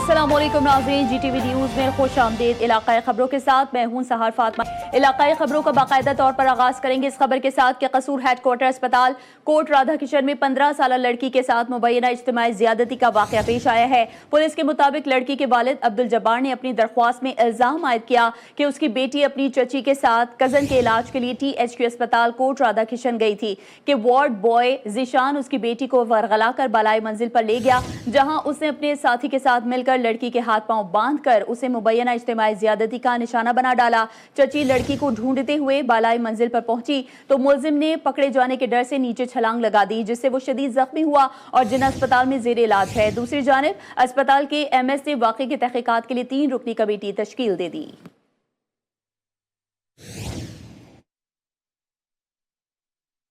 अस्सलाम वालेकुम नाज़रीन, GTV न्यूज़ में खुश आमदीद। इलाकाई खबरों के साथ मैं हूं सहार फातमा। इलाकाई खबरों का बाकायदा तौर पर आगाज़ करेंगे इस खबर के साथ कि कसूर हेडक्वार्टर अस्पताल कोट राधा किशन में 15 साल लड़की के साथ मुबैना इज्तिमाई ज़्यादती का वाक़या पेश आया है। पुलिस के मुताबिक लड़की के वालिद अब्दुल जब्बार ने अपनी दरख्वास्त में इल्ज़ाम आयद किया कि उसकी बेटी अपनी चची के साथ कज़न के इलाज के लिए THQ अस्पताल कोट राधा किशन गई थी कि वार्ड बॉय ज़ीशान उसकी बेटी को वरगला कर बालाई मंजिल पर ले गया, जहाँ उसने अपने साथी के साथ मिलकर लड़की के हाथ पांव बांध कर उसे मुबैना इज्तिमाई ज़्यादती का निशाना बना डाला। चची लड़की को ढूंढते हुए बालाई मंजिल पर पहुंची तो मुलजिम ने पकड़े जाने के डर से नीचे छलांग लगा दी, जिससे वो शदीद जख्मी हुआ और जिन्ना अस्पताल में जेर इलाज है। दूसरी जानिब अस्पताल के MS ने वाक़े की तहकीकात के लिए 3 रुकनी कमेटी तश्कील दे दी।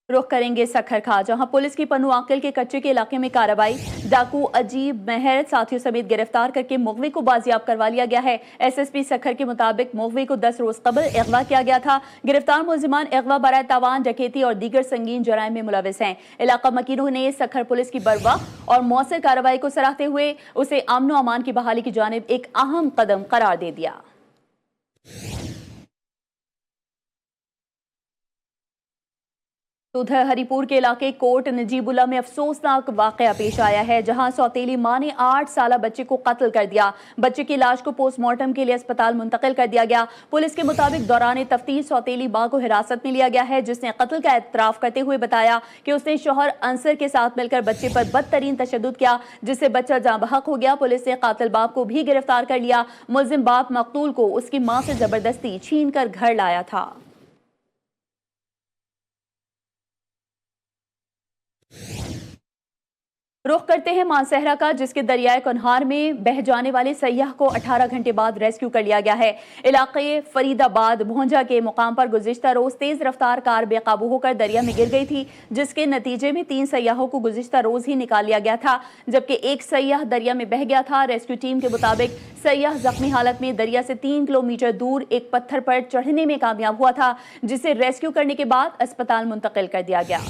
रुख करेंगे सखर खा, जहां पुलिस की पन्नू आंकल के कच्चे के इलाके में कार्रवाई। डाकू अजीब महर साथियों समेत गिरफ्तार करके मुगवी को बाजियाब करवा लिया गया है। SSP सखर के मुताबिक मुगवी को 10 रोज कबल अगवा किया गया था। गिरफ्तार मुलजिमान अगवा बराए तावान, डकैती और दीगर संगीन जराइम में मुलविस हैं। इलाका मकीनों ने सखर पुलिस की बरवा और मौसर कार्रवाई को सराहते हुए उसे अमन व अमान की बहाली की जानिब एक अहम कदम करार दे दिया। उधर हरिपुर के इलाके कोट नजीबुल्ला में अफसोसनाक वाकया पेश आया है, जहां सौतेली मां ने 8 साला बच्चे को कत्ल कर दिया। बच्चे की लाश को पोस्टमार्टम के लिए अस्पताल मुंतकिल कर दिया गया। पुलिस के मुताबिक दौरान तफ्तीश सौतेली मां को हिरासत में लिया गया है, जिसने कत्ल का एतराफ करते हुए बताया कि उसने शौहर अंसर के साथ मिलकर बच्चे पर बदतरीन तशद्दुद किया, जिससे बच्चा जाँ बहक हो गया। पुलिस ने कातिल बाप को भी गिरफ्तार कर लिया। मुलजिम बाप मकतूल को उसकी मां से जबरदस्ती छीन कर घर लाया था। रुख करते हैं मानसहरा का, जिसके दरियाए कुन्हार में बह जाने वाले सैयाह को 18 घंटे बाद रेस्क्यू कर लिया गया है। इलाके फरीदाबाद भोंजा के मुकाम पर गुज़िश्ता रोज तेज रफ्तार कार बेकाबू होकर दरिया में गिर गई थी, जिसके नतीजे में 3 सैयाहों को गुज़िश्ता रोज ही निकाल लिया गया था, जबकि एक सैयाह दरिया में बह गया था। रेस्क्यू टीम के मुताबिक सैयाह जख्मी हालत में दरिया से 3 किलोमीटर दूर एक पत्थर पर चढ़ने में कामयाब हुआ था, जिसे रेस्क्यू करने के बाद अस्पताल मुंतकिल कर दिया गया।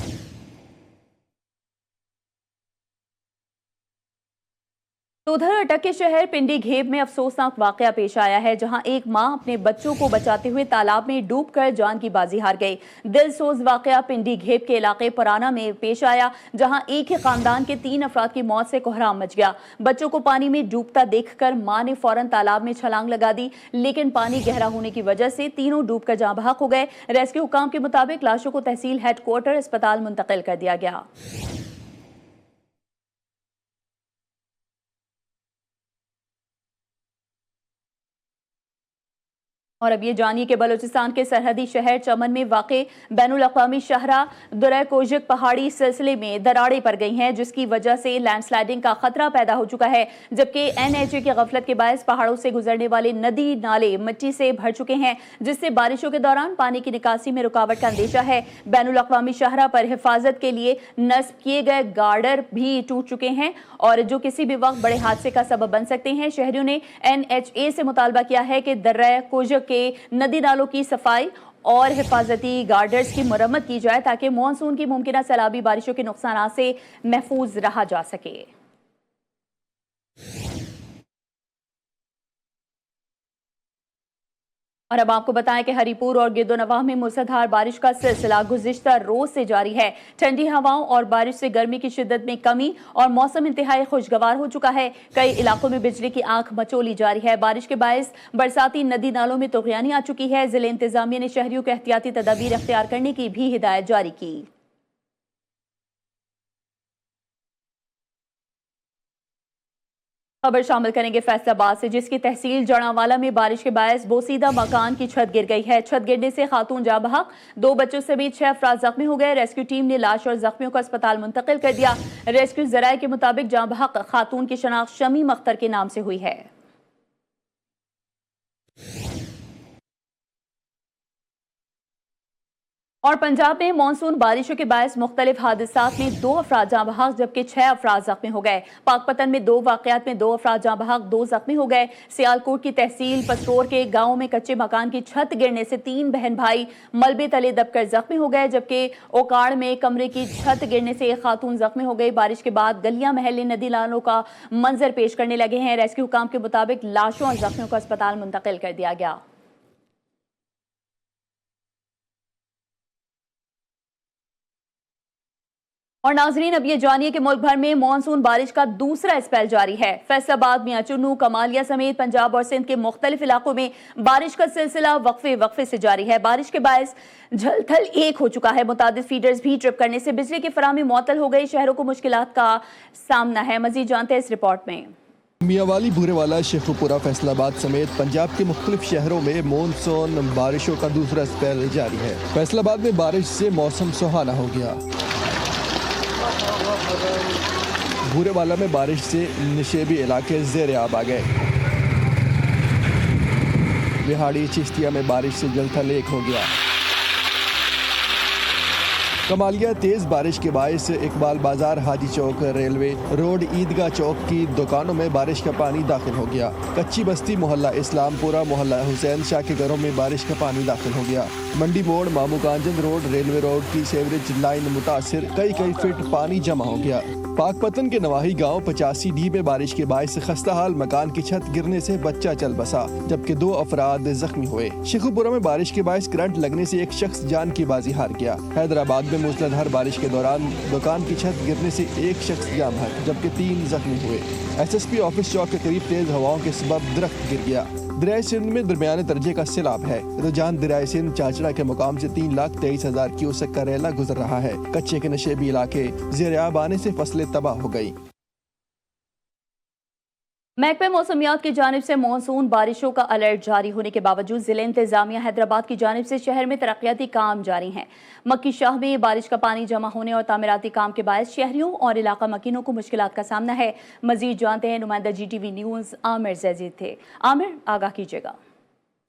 तो उधर अटक के शहर पिंडी घेब में अफसोसनाक वाकया पेश आया है, जहां एक मां अपने बच्चों को बचाते हुए तालाब में डूबकर जान की बाजी हार गई। दिलसोज वाकया पिंडी घेब के इलाके पराना में पेश आया, जहां एक ही खानदान के 3 अफराद की मौत से कोहराम मच गया। बच्चों को पानी में डूबता देखकर मां ने फौरन तालाब में छलांग लगा दी, लेकिन पानी गहरा होने की वजह से तीनों डूबकर जाँ बहक हो गए। रेस्क्यू हुकाम के मुताबिक लाशों को तहसील हेडक्वार्टर अस्पताल मुंतकिल कर दिया गया। और अब ये जानिए कि बलूचिस्तान के सरहदी शहर चमन में वाक़े बैनुल अक़वामी शाहरा दुरै कोजक पहाड़ी सिलसिले में दरारें पड़ गई हैं, जिसकी वजह से लैंडस्लाइडिंग का खतरा पैदा हो चुका है, जबकि NHA की गफलत के बायस पहाड़ों से गुजरने वाले नदी नाले मिट्टी से भर चुके हैं, जिससे बारिशों के दौरान पानी की निकासी में रुकावट का अंदेशा है। बैनुल अक़वामी शाहरा पर हिफाजत के लिए नस्ब किए गए गार्डर भी टूट चुके हैं और जो किसी भी वक्त बड़े हादसे का सबब बन सकते हैं। शहरियों ने NHA से मुतालबा किया है कि दर्रा कोजक के नदी नालों की सफाई और हिफाजती गार्डर्स की मरम्मत की जाए, ताकि मॉनसून की मुमकिन सैलाबी बारिशों के नुकसान से महफूज रहा जा सके। और अब आपको बताएं कि हरिपुर और गिरदोनवाह में मूसलाधार बारिश का सिलसिला गुज़िश्ता रोज से जारी है। ठंडी हवाओं और बारिश से गर्मी की शिद्दत में कमी और मौसम इंतहाई खुशगवार हो चुका है। कई इलाकों में बिजली की आंख मचोली जारी है। बारिश के बायस बरसाती नदी नालों में तुग़यानी आ चुकी है। जिले इंतजामिया ने शहरियों को एहतियाती तदाबीर अख्तियार करने की भी हिदायत जारी की। खबर शामिल करेंगे फैसलाबाद से, जिसकी तहसील जड़ावाला में बारिश के बायस बोसीदा मकान की छत गिर गई है। छत गिरने से खातून जाँ बहक, 2 बच्चों समेत 6 अफराद जख्मी हो गए। रेस्क्यू टीम ने लाश और जख्मियों को अस्पताल मुंतकिल कर दिया। रेस्क्यू जराये के मुताबिक जाँ बहक खातून की शनाख्त शमी अख्तर के नाम से हुई है। और पंजाब में मानसून बारिशों के बायस मुख्तलिफ हादसात में 2 अफराद जाँ बहक जबकि 6 अफराद जख्मी हो गए। पाकपतन में 2 वाक़यात में 2 अफराद जाँ बहक, 2 जख्मी हो गए। सियालकोट की तहसील पसरोर के गाँव में कच्चे मकान की छत गिरने से 3 बहन भाई मलबे तले दबकर जख्मी हो गए, जबकि ओकाड़ में कमरे की छत गिरने से एक खातून जख्मी हो गई। बारिश के बाद गलियां महल्ले नदी नालों का मंजर पेश करने लगे हैं। रेस्क्यू हुकाम के मुताबिक लाशों और जख्मियों को अस्पताल मुंतकिल कर दिया गया। और नाजरीन, अब ये जानिए कि मुल्क भर में मानसून बारिश का दूसरा स्पेल जारी है। फैसलाबाद, मियां चुन्नू, कमालिया समेत पंजाब और सिंध के मुख्तलिफ इलाकों में बारिश का सिलसिला वक्फे से जारी है। बारिश के बायस झलथल 1 हो चुका है। मुतादिद फीडर्स भी ट्रिप करने से बिजली की फराहमी मुअत्तल हो गई। शहरों को मुश्किलात का सामना है। मजीद जानते हैं इस रिपोर्ट में। मियांवाली, भूरेवाला, शेखुपुरा, फैसलाबाद समेत पंजाब के मुख्तलिफ शहरों में मानसून बारिशों का दूसरा स्पेल जारी है। फैसलाबाद में बारिश से मौसम सुहाना हो गया। भूरेवाला में बारिश से निशेबी इलाके ज़ेर आब आ गए। बिहाड़ी, चिश्तिया में बारिश से जलथल 1 हो गया। कमालिया तेज़ बारिश के बायस इकबाल बाजार, हाजी चौक, रेलवे रोड, ईदगाह चौक की दुकानों में बारिश का पानी दाखिल हो गया। कच्ची बस्ती, मोहल्ला इस्लामपुरा, मोहल्ला हुसैन शाह के घरों में बारिश का पानी दाखिल हो गया। मंडी मोड़, मामू कांजन रोड, रेलवे रोड की सेवरेज लाइन मुतासिर, कई फीट पानी जमा हो गया। पाकपतन के नवाही गांव 85D में बारिश के बायस खस्ता हाल मकान की छत गिरने से बच्चा चल बसा, जबकि 2 अफराद जख्मी हुए। शेखुपुरा में बारिश के बायस करंट लगने से एक शख्स जान की बाजी हार गया। हैदराबाद में मूसलाधार बारिश के दौरान दुकान की छत गिरने से एक शख्स जाम है, जबकि 3 जख्मी हुए। SSP ऑफिस चौक के करीब तेज हवाओं के सबब दरख्त गिर गया। दरियाए सिंध में दरमियाने दर्जे का सैलाब है। रुझान दरियाए सिंध चाचड़ा के मुकाम से 3,23,000 क्यूसेक का रेला गुजर रहा है। कच्चे के नशेबी इलाके ज़ेर आब आने से फसलें तबाह हो गई। महकमे मौसमियात की जानिब से मानसून बारिशों का अलर्ट जारी होने के बावजूद जिले इंतजामिया हैदराबाद की जानिब से शहर में तरक्याती काम जारी हैं। मक्की शाह में बारिश का पानी जमा होने और तामीराती काम के बायस शहरियों और इलाका मकीनों को मुश्किलात का सामना है। मजीद जानते हैं नुमाइंदा GTV न्यूज़ आमिर जैजीद थे। आमिर, आगाह कीजिएगा।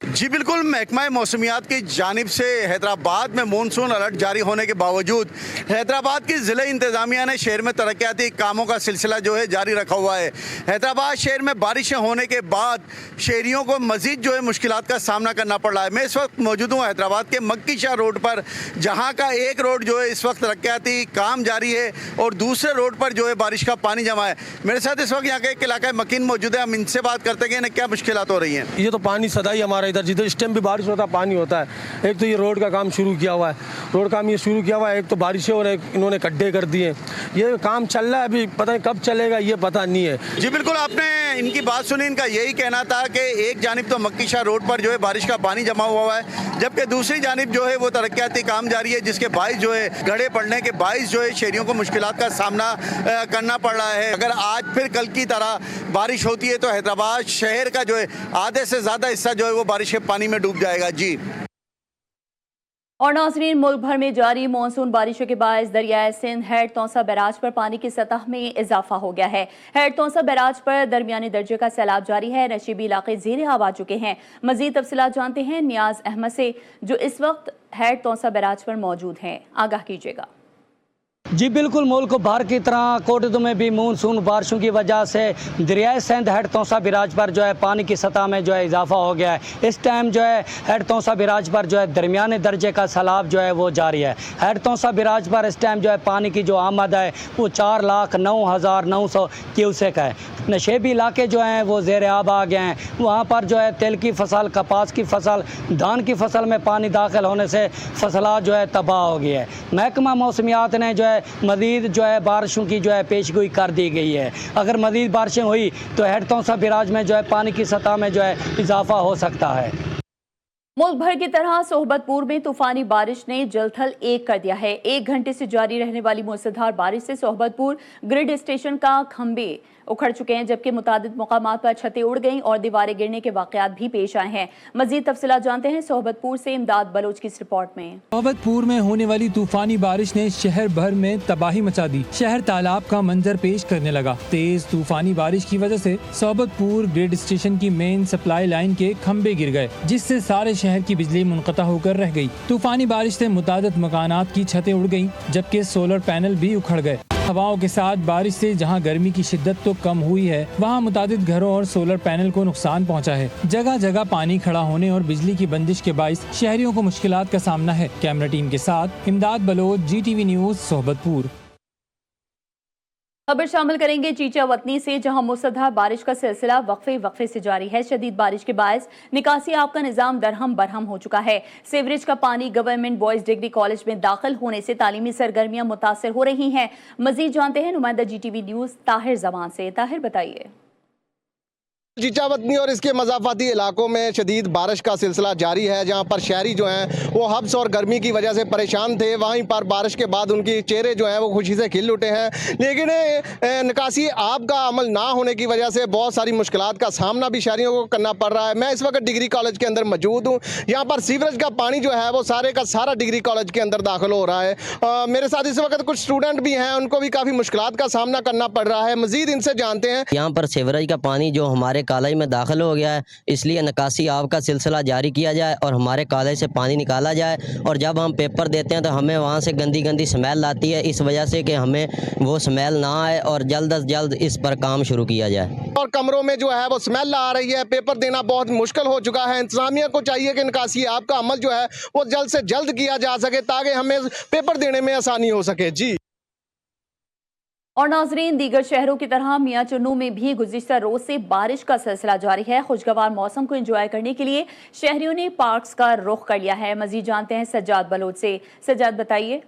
जी बिल्कुल, महकमा मौसमियात की जानिब से हैदराबाद में मानसून अलर्ट जारी होने के बावजूद हैदराबाद की ज़िले इंतज़ामिया ने शहर में तरक्याती कामों का सिलसिला जो है जारी रखा हुआ है। हैदराबाद शहर में बारिशें होने के बाद शहरियों को मज़ीद जो है मुश्किलात का सामना करना पड़ रहा है। मैं इस वक्त मौजूद हूँ हैदराबाद के मक्की शाह रोड पर, जहाँ का एक रोड जो है इस वक्त तरक्याती काम जारी है और दूसरे रोड पर जो है बारिश का पानी जमा है। मेरे साथ इस वक्त यहाँ का एक इलाका मकीन मौजूद है, हम इनसे बात करते हैं क्या मुश्किलात हो रही हैं। ये तो पानी सदा ही हमारा इधर जिधर इस टाइम भी बारिश होता है पानी होता है। एक तो ये रोड का काम शुरू किया हुआ है, रोड काम ये शुरू किया हुआ है, एक तो बारिशें हो रही, इन्होंने गड्ढे कर दिए। ये काम चल रहा है, अभी पता नहीं कब चलेगा ये पता नहीं है। जी बिल्कुल, आपने इनकी बात सुनी। इनका यही कहना था कि एक जानिब तो मक्की शाह रोड पर जो है बारिश का पानी जमा हुआ है, जबकि दूसरी जानिब जो है वो तरक्याती काम जारी है, जिसके बाइस जो है गड्ढे पड़ने के बाइस जो है शहरियों को मुश्किलात का सामना करना पड़ रहा है। अगर आज फिर कल की तरह बारिश होती है तो हैदराबाद शहर का जो है आधे से ज़्यादा हिस्सा जो है वो बारिश के पानी में डूब जाएगा। जी और नाज़रीन, मुल्क भर में जारी मानसून बारिशों के बायस दरियाए सिंध हेड तौसा बैराज पर पानी की सतह में इजाफा हो गया है। हेड तौसा बैराज पर दरमियानी दर्जे का सैलाब जारी है। नशीबी इलाके ज़ेर आब आ चुके हैं। मजीद तफसीलात जानते हैं नियाज अहमद से, जो इस वक्त हेड तौसा बैराज पर मौजूद हैं। आगाह कीजिएगा। जी बिल्कुल, मुल्क भर की तरह कोटदू में भी मानसून बारिशों की वजह से दरियाए सिंध हेड तौसा बिराज पर जो है पानी की सतह में जो है इजाफा हो गया है। इस टाइम जो है हेड तौसा बिराज पर जो है दरमियाने दर्जे का सैलाब जो है वो जारी है। हेड तौसा बिराज पर इस टाइम जो है पानी की जो आमद है वो 4,09,900 क्यूसेक है। नशेबी इलाके जो हैं वो ज़ेर आब आ गए हैं। वहाँ पर जो है तिल की फसल, कपास की फसल, धान की फसल में पानी दाखिल होने से फसलात जो है तबाह हो गई है। महकमा मौसमियात ने जो है मज़ीद जो है बारिशों की जो है पेशगोई कर दी गई है। अगर मज़ीद बारिशें हुई तो हेड तौसा बिराज में जो है पानी की सतह में जो है इजाफा हो सकता है। मुल्क भर की तरह सोहबतपुर में तूफानी बारिश ने जलथल 1 कर दिया है। 1 घंटे से जारी रहने वाली मूसलाधार बारिश से सोहबतपुर ग्रिड स्टेशन का खंबे उखड़ चुके हैं, जबकि मुतादिद मकामात पर छतें उड़ गईं और दीवारें गिरने के वाकयात भी पेश आए हैं। मजीद तफसीलात जानते हैं सोहबतपुर से इमदाद बलोच की इस रिपोर्ट में। सोहबतपुर में होने वाली तूफानी बारिश ने शहर भर में तबाही मचा दी। शहर तालाब का मंजर पेश करने लगा। तेज तूफानी बारिश की वजह से सोहबतपुर ग्रिड स्टेशन की मेन सप्लाई लाइन के खंबे गिर गए, जिससे सारे शहर की बिजली मुनक़ता होकर रह गई। तूफानी बारिश से मुतादिद मकानात की छतें उड़ गईं, जबकि सोलर पैनल भी उखड़ गए। हवाओं के साथ बारिश से जहां गर्मी की शिद्दत तो कम हुई है, वहां मुतादिद घरों और सोलर पैनल को नुकसान पहुंचा है। जगह जगह पानी खड़ा होने और बिजली की बंदिश के बाइस शहरियों को मुश्किलात का सामना है। कैमरा टीम के साथ इमदाद बलोच, GTV न्यूज़, सोहबतपुर। खबर शामिल करेंगे चीचा वतनी से, जहां मूसलाधार बारिश का सिलसिला वक्फे से जारी है। शदीद बारिश के बायस निकासी आब का निज़ाम दरहम बरहम हो चुका है। सीवरेज का पानी गवर्नमेंट बॉयज डिग्री कॉलेज में दाखिल होने से तालीमी सरगर्मियां मुतासर हो रही हैं। मजीद जानते हैं नुमाइंदा GTV न्यूज़ ताहिर जमान से। ताहिर बताइए। चीचावतनी और इसके मज़ाफ़ाती इलाकों में शदीद बारिश का सिलसिला जारी है, जहां पर शहरी जो हैं वो हब्स और गर्मी की वजह से परेशान थे। वहीं पर बारिश के बाद उनके चेहरे जो हैं वो खुशी से खिल उठे हैं, लेकिन निकासी आब का अमल ना होने की वजह से बहुत सारी मुश्किलात का सामना भी शहरियों को करना पड़ रहा है। मैं इस वक्त डिग्री कॉलेज के अंदर मौजूद हूँ। यहाँ पर सीवरेज का पानी जो है वो सारे का सारा डिग्री कॉलेज के अंदर दाखिल हो रहा है। मेरे साथ इस वक्त कुछ स्टूडेंट भी हैं, उनको भी काफ़ी मुश्किलात का सामना करना पड़ रहा है। मज़ीद इनसे जानते हैं। यहाँ पर सीवरेज का पानी जो हमारे कॉलेज में दाखिल हो गया है, इसलिए निकासी आब का सिलसिला जारी किया जाए और हमारे कॉलेज से पानी निकाला जाए। और जब हम पेपर देते हैं तो हमें वहाँ से गंदी गंदी स्मेल आती है, इस वजह से कि हमें वो स्मेल ना आए और जल्द अज जल्द इस पर काम शुरू किया जाए। और कमरों में जो है वो स्मेल आ रही है, पेपर देना बहुत मुश्किल हो चुका है। इंतजामिया को चाहिए कि निकासी आब का अमल जो है वो जल्द से जल्द किया जा सके, ताकि हमें पेपर देने में आसानी हो सके। जी। और नाजरीन, दीगर शहरों की तरह मियां चुन्नू में भी गुज़िश्ता रोज से बारिश का सिलसिला जारी है। खुशगवार मौसम को एंजॉय करने के लिए शहरियों ने पार्क्स का रुख कर लिया है। मजीद जानते हैं सज्जाद बलोच से। सज्जाद बताइए।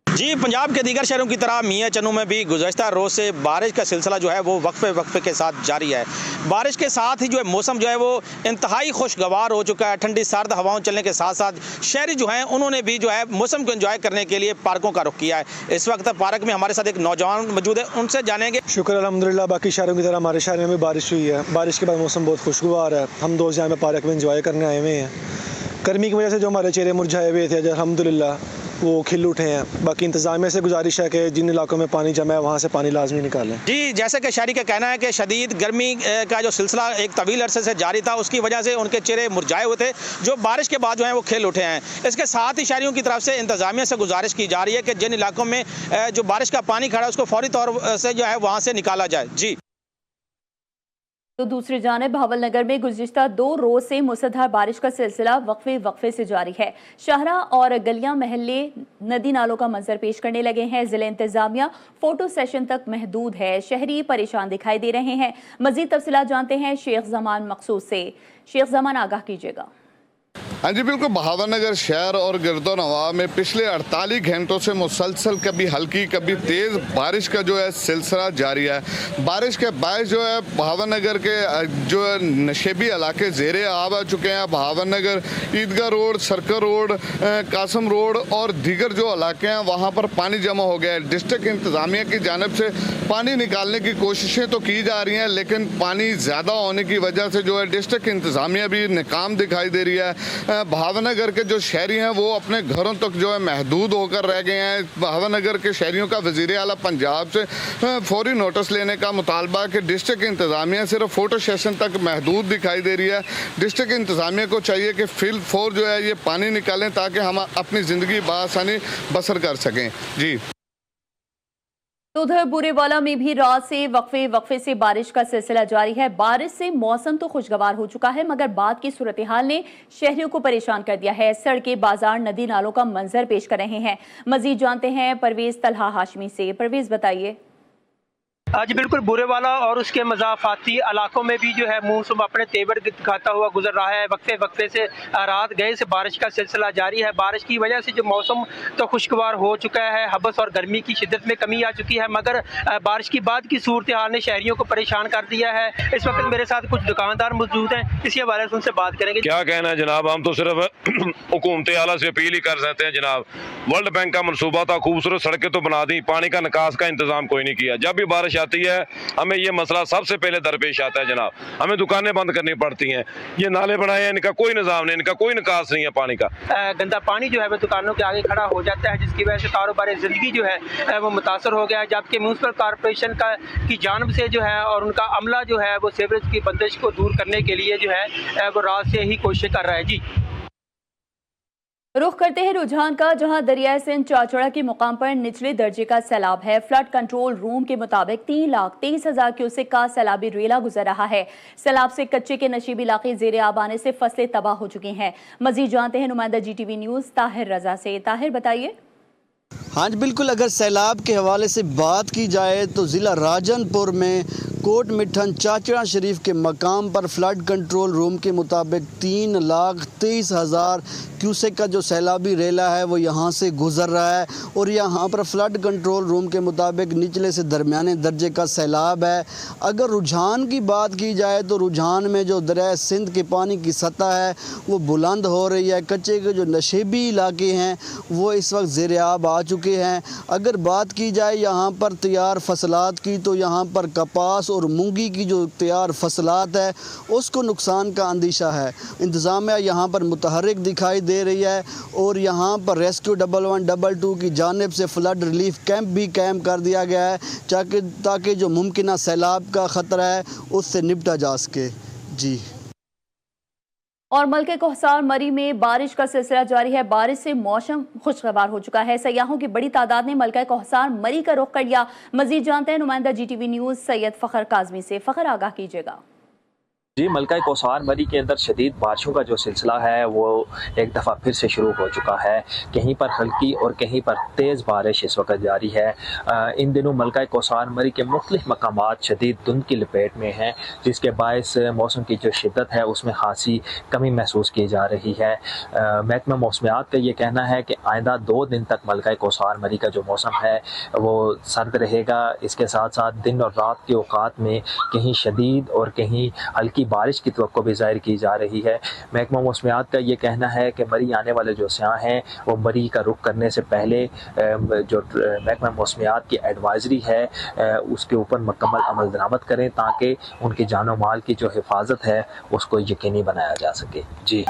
जी, पंजाब के दीगर शहरों की तरह मियां चन्नू में भी गुज़श्ता रोज़ से बारिश का सिलसिला जो है वो वक्फे के साथ जारी है। बारिश के साथ ही जो है मौसम जो है वो इंतहाई खुशगवार हो चुका है। ठंडी सर्द हवाओं चलने के साथ साथ शहरी जो हैं उन्होंने भी जो है मौसम को एंजॉय करने के लिए पार्कों का रुख किया है। इस वक्त पार्क में हमारे साथ एक नौजवान मौजूद है, उनसे जानेंगे। शुक्र अल्हम्दुलिल्लाह, बाकी शहरों की तरह हमारे शहर में भी बारिश हुई है। बारिश के बाद मौसम बहुत खुशगवार है। हम दोस्त यहाँ में पार्क में एंजॉय करने आए हुए हैं। गर्मी की वजह से जो हमारे चेहरे मुरझाए हुए थे, अल्हम्दुलिल्लाह वो खिल उठे हैं। बाकी इंतजामिया से गुजारिश है कि जिन इलाकों में पानी जमा है वहाँ से पानी लाजमी निकालें। जी, जैसे कि शहरी का कहना है कि शदीद गर्मी का जो सिलसिला एक तवील अरसे से जारी था, उसकी वजह से उनके चेहरे मुरझाए हुए थे, जो बारिश के बाद जो है वो खिल उठे हैं। इसके साथ ही शहरियों की तरफ से इंतजामिया से गुजारिश की जा रही है कि जिन इलाकों में जो बारिश का पानी खड़ा है उसको फौरी तौर से जो है वहाँ से निकाला जाए। जी। तो दूसरी जानिब भावलनगर में गुज़िश्ता 2 रोज से मूसलाधार बारिश का सिलसिला वक्फे से जारी है। शाहरा और गलियां महल्ले नदी नालों का मंजर पेश करने लगे हैं। जिले इंतजामिया फोटो सेशन तक महदूद है। शहरी परेशान दिखाई दे रहे हैं। मजीद तफसीलात जानते हैं शेख जमान मखसूस से। शेख जमान, आगाह कीजिएगा। हाँ जी, बिल्कुल। बहावलनगर शहर और गिरदोनवा में पिछले 48 घंटों से मुसलसल कभी हल्की कभी तेज़ बारिश का जो है सिलसिला जारी है। बारिश के बायस जो है बहावलनगर के जो नशेबी इलाके ज़ेरे आब आ चुके हैं। Bahawalnagar Eidgah road, circle road, Qasim road और दीगर जो इलाके हैं वहाँ पर पानी जमा हो गया है। डिस्ट्रिक्ट इंतज़ामिया की जानिब से पानी निकालने की कोशिशें तो की जा रही हैं, लेकिन पानी ज़्यादा होने की वजह से जो है डिस्ट्रिक्ट इंतज़ामिया भी नाकाम दिखाई दे रही है। भावनगर के जो शहरी हैं वो अपने घरों तक जो है महदूद होकर रह गए हैं। भावनगर के शहरियों का वज़ीर आला पंजाब से फौरी नोटिस लेने का मुतालबा कि डिस्ट्रिक्ट इंतज़ामिया सिर्फ फ़ोटो सेशन तक महदूद दिखाई दे रही है। डिस्ट्रिक्ट इंतज़ामिया को चाहिए कि फिल फोर जो है ये पानी निकालें ताकि हम अपनी ज़िंदगी बआसानी बसर कर सकें। जी। तो उधर बुरेवाला में भी रात से वक्फे से बारिश का सिलसिला जारी है। बारिश से मौसम तो खुशगवार हो चुका है, मगर बाद की सूरत हाल ने शहरियों को परेशान कर दिया है। सड़कें, बाजार, नदी नालों का मंजर पेश कर रहे हैं। मजीद जानते हैं परवेज तलहा हाशमी से। परवेज, बताइए। आज बिल्कुल बुरेवाला और उसके मज़ाफ़ाती इलाकों में भी जो है मौसम अपने तेवर दिखाता हुआ गुजर रहा है। वक्फे से रात गए से बारिश का सिलसिला जारी है। बारिश की वजह से जो मौसम तो खुशगवार हो चुका है, हबस और गर्मी की शिद्दत में कमी आ चुकी है, मगर बारिश की बाद की सूरत हाल ने शहरियों को परेशान कर दिया है। इस वक्त मेरे साथ कुछ दुकानदार मौजूद हैं, इसी हवाले से उनसे बात करेंगे। क्या कहना है जनाब, हम तो सिर्फ हुकूमत आला से अपील ही कर सकते हैं जनाब। वर्ल्ड बैंक का मनसूबा था, खूबसूरत सड़कें तो बना दी, पानी का निकास का इंतजाम कोई नहीं किया। जब भी बारिश आती है हमें ये मसला सबसे पहले दरपेश आता है जनाब। हमें दुकानें बंद करनी पड़ती हैं। ये नाले बनाए हैं, इनका कोई निजाम नहीं, इनका कोई निकास नहीं है पानी का। गंदा पानी जो है वो दुकानों के आगे खड़ा हो जाता है, जिसकी वजह से कारोबार ज़िंदगी जो है वो मुतासर हो गया है। जबकि म्यूनसिपल कॉरपोरेशन की जानब से जो है और उनका अमला जो है वो सीवरेज की बंदिश को दूर करने के लिए जो है वो रात से ही कोशिश कर रहा है। जी। रुख करते हैं रुझान का, जहां दरियाए सिंध चाचड़ा के मुकाम पर निचले दर्जे का सैलाब है। फ्लड कंट्रोल रूम के मुताबिक 3,23,000 क्यूसेक का सैलाबी रेला गुजर रहा है। सैलाब से कच्चे के नशीबी इलाके जेर आब आने से फसलें तबाह हो चुकी हैं। मजीद जानते हैं नुमाइंदा GTV न्यूज़ ताहिर रजा से। ताहिर, बताइए। हाँ जी बिल्कुल, अगर सैलाब के हवाले से बात की जाए तो ज़िला राजनपुर में कोट मिठन चाचड़ा शरीफ के मकाम पर फ्लड कंट्रोल रूम के मुताबिक 3,23,000 क्यूसेक का जो सैलाबी रेला है वो यहाँ से गुज़र रहा है और यहाँ पर फ्लड कंट्रोल रूम के मुताबिक निचले से दरमियाने दर्जे का सैलाब है। अगर रुझान की बात की जाए तो रुझान में जो दरिया सिंध के पानी की सतह है वो बुलंद हो रही है। कच्चे के जो नशेबी इलाके हैं वो इस वक्त ज़ेर आब आ चुके हैं। अगर बात की जाए यहाँ पर तैयार फसलात की तो यहाँ पर कपास और मूंगी की जो तैयार फसलात है उसको नुकसान का अंदेशा है। इंतज़ामिया यहाँ पर मुतहर्रिक दिखाई दे रही है और यहाँ पर रेस्क्यू 1112 की जानिब से फ्लड रिलीफ कैंप भी कायम कर दिया गया है ताकि जो मुमकिन सैलाब का ख़तरा है उससे निपटा जा सके। जी। और मलके कोहसार मरी में बारिश का सिलसिला जारी है। बारिश से मौसम खुशगवार हो चुका है। सयाहों की बड़ी तादाद ने मलका कोहसार मरी का रुख कर लिया। मजीद जानते हैं नुमाइंदा GTV न्यूज़ सैयद फ़खर काज़मी से। फ़खर, आगाह कीजिएगा। जी, मलका कोहसार मरी के अंदर शदीद बारिशों का जो सिलसिला है वो एक दफ़ा फिर से शुरू हो चुका है। कहीं पर हल्की और कहीं पर तेज़ बारिश इस वक्त जारी है। इन दिनों मलका कोहसार मरी के मुख्तलिफ मकामात शदीद धुंध की लपेट में हैं, जिसके बायस मौसम की जो शिद्दत है उसमें खासी कमी महसूस की जा रही है। महकमा मौसमियात का ये कहना है कि आइंदा 2 दिन तक मलका कोहसार मरी का जो मौसम है वो सर्द रहेगा। इसके साथ साथ दिन और रात के औकात में कहीं शदीद और कहीं हल्की बारिश की तवक्को भी ज़ाहिर की जा रही है। महकमा मौसमियात का ये कहना है कि मरी आने वाले जो सयाह हैं वो मरी का रुख करने से पहले जो महकमा मौसमियात की एडवाइजरी है उसके ऊपर मुकम्मल अमल दरामद करें ताकि उनकी जान और माल की जो हिफाजत है उसको यकीनी बनाया जा सके। जी।